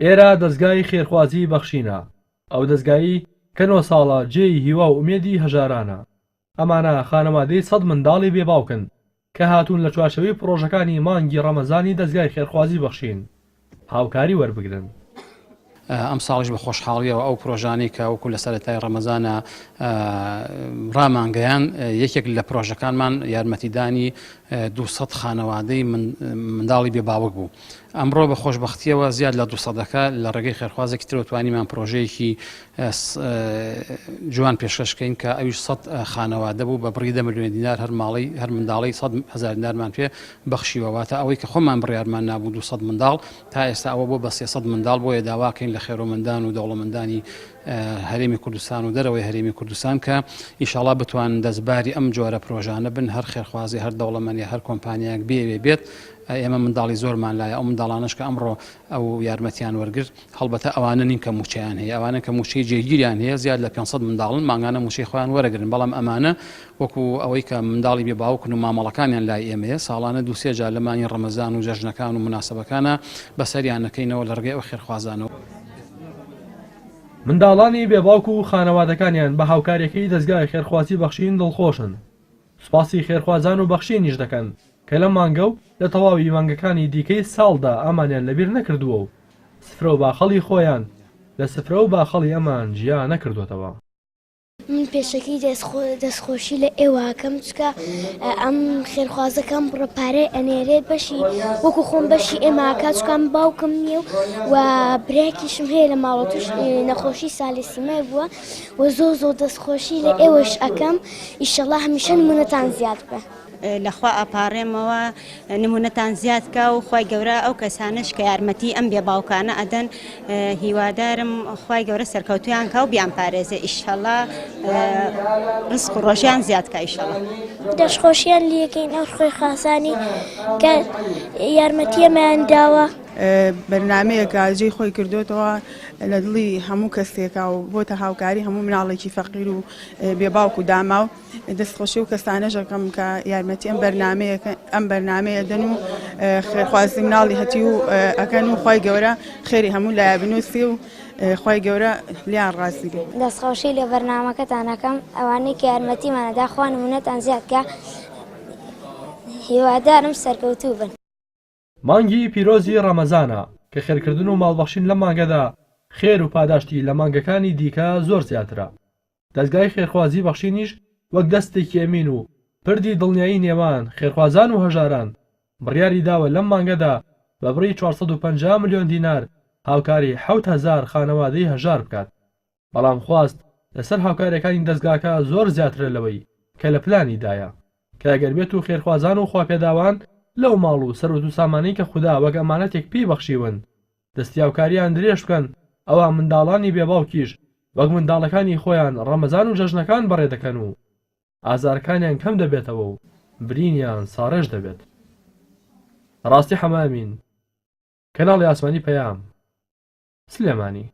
ئێرە دەستگای خێرخوازی بەخشینە. ئەو دەستگایی کە 9 ساڵە جێی هیوا و ئومێدی هەژارانە. ئەمانە خانەوادەی 100 منداڵی بێباوکن کە هاتوون لە چوارچەوەی پرۆژەکانی مانگی ڕەمەزانی دەستگای خێرخوازی بەخشین هاوکاری وەربگرن. ئەم ساڵیش بە خۆشحاڵیەوە ئەو پرۆژانی کە وەکو لە سەرەتای ڕەمەزانە ڕامانگەیان یەکێک لە پرۆژەکانمان یارمەتیدانی 200 خانەوادەی منداڵی بێباوک بوو. ئەمڕۆ بە خۆشبەختیەوە زیاد لە 200ەکە لە ڕێگەی خێرخوازێکی تر توانیمان پرۆژەیەکی جوان پێشکەشکەین کە ئەویش 100 خانەوادە بوو بە بڕی 10 ملیۆن دینار هەر منداڵی 100,000 دینارمان پێ بەخشیوەواتە ئەوەی کە خۆمان بڕیارمان نابوو 200 منداڵ تا ئێستا ئەوە بۆ بە 300 منداڵ بۆیە داواکەین لە خێرۆمەندان و دەوڵەمەندانی هەرێمی کوردستان و دەرەوەی هەرێمی کوردستان کە ئیشاڵا بتوان دەستباری ئەم جۆرە پرۆژانە بن هەر خێرخوازی هەر دەوڵەمەندی هەر کۆمپانیاک بێت ئێمە منداڵی زۆرمان لایە ئەو منداڵانش کە ئەمڕۆ ئەو یارمەتیان وەرگرت هەڵبەتە ئەوانە نین کە موچیان هەیە ئەوانە کە موچەی جێگیریان هەیە زیاد لە 500 منداڵن ماگانە موچەی خۆیان وەرەگرن بەڵام ئەمانە وەکو ئەوەی کە منداڵی بێباوکن و مامەڵەکانیان لای ئێمەیە ساڵانە 2-3 جار لە مانی ڕەمەزان و جەژنەکان و مناسبەکانە بەسەریان نەکەینەوە لە ڕێگەی ئەو خێرخوازانەوە. منداڵانی بێباوک و خانەوادەکانیان بە هاوکاریەکەی دەستگای خێرخوازی بەخشین دڵخۆشن. سوپاسی خێرخوازان و بەخشینیش دەکەن کە لە مانگە و لە تەواوی مانگەکانی دیکەی ساڵدا ئەمانیان لەبیر نەکردووە و سفرە و باخەڵی خۆیان لە سفرە و باخەڵی ئەمان جیا نەکردوێتەوە. من پێشەکەی دەستخۆشی لە ئێوەکەم چکە ئەم خێرخوازەکەم بڕە پارەی ئەنێرێت بەشی وەکو خۆم بەشی ئێماکە چکەم باوکم نییە و برایکیشم هەیە لە ماڵە توش نەخۆشی ساڵی سیمای بووە و زۆر دەستخۆشی لە ئێوەش ئەەکەم ئیشەڵا هەمیشە نمونەتان زیاد بە. لەخوا ئەپارێمەوە نمونەتان زیادکە و خی گەورە ئەو کەسانش کە یارمەتی ئەم بێباوکانە ئەدەن هیوادارم خی گەورە سەرکەوتویان کە و بیان پارێزە ئیشەڵا ڕزق و ڕۆژیان زیادکە ئیشەڵا دەستخۆشیان لیەکەین ئەو خۆی خاسانی کە یارمەتیەمان داوە. بەرنمەیەکە جێی خۆی کردوێتەوە لە دڵی هەموو کەسێکە و بۆتە هاوکاری هەموو مناڵێکی فەقیر و بێباوک و داما و دەستخۆشی و کەسانەژەکەم کە یارمەتی ئەم بەرنمەیە دەن و خێرخوازی مناڵی هەتی و ئەەکەن و خی گەورە خێری هەموو لای بنووسی و خی گەورە لیان ڕاستی بێ. دەستخۆشی لە بەرنمەکەتانەکەم ئەوانەی کە یارمەتیمانەدا خوا نمونەتان زیادکە هیوادارم سەرکەوتوو بن. مانگی پیرۆزی ڕەمەزانە کە خێرکردن و ماڵبەخشین لە مانگەدا خێر و پاداشتی لە مانگەکانی دیکە زۆر زیاترە. دەستگای خێرخوازی بەخشینیش وەک دەستێکی ئەمین و پردی دڵنیایی نێوان خێرخوازان و هەژاران بڕیاری داوە لەم مانگەدا بە بڕی 450 ملیۆن دینار هاوکاری 7,000 خانەوادەی هەژار بکات. بەڵام خواست لەسەر هاوکاریەکانی دەستگاکە زۆر زیاترە لەوەی کە لە پلانی دایە کە ئەگەر بێت و خێرخوازان و خواپێداوان لەو ماڵ و سەرۆت و سامانەی کە خوددا وەک ئەمانەتێک پێی بەخشیون دەستیاوکاریان درێژ بکەن ئەوە منداڵانی بێباوکیش وەک منداڵەکانی خۆیان ڕەمەزان و جەژنەکان بەڕێ دەکەن و ئازارەکانیان کەم دەبێتەوە و برینیان ساڕێژ دەبێت. ڕاستی حەمامین کەناڵی ئاسمانی پەیام سلێمانی.